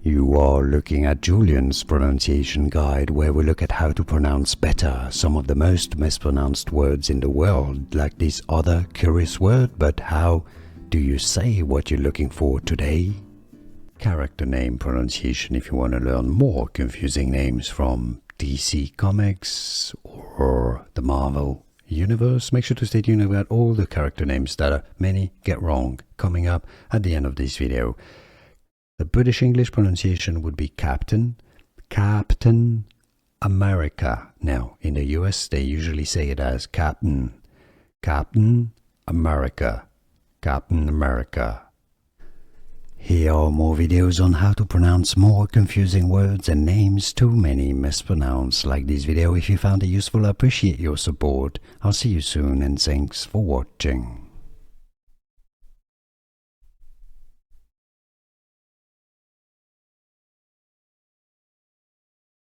You are looking at Julian's pronunciation guide, where we look at how to pronounce better some of the most mispronounced words in the world, like this other curious word. But how do you say what you're looking for today? Character name pronunciation if you want to learn more confusing names from DC Comics or the Marvel Universe. Make sure to stay tuned about all the character names that many get wrong coming up at the end of this video. The British English pronunciation would be Captain, Captain America. Now, in the US, they usually say it as Captain, Captain America, Captain America. Here are more videos on how to pronounce more confusing words and names too many mispronounced. Like this video if you found it useful. I appreciate your support. I'll see you soon and thanks for watching.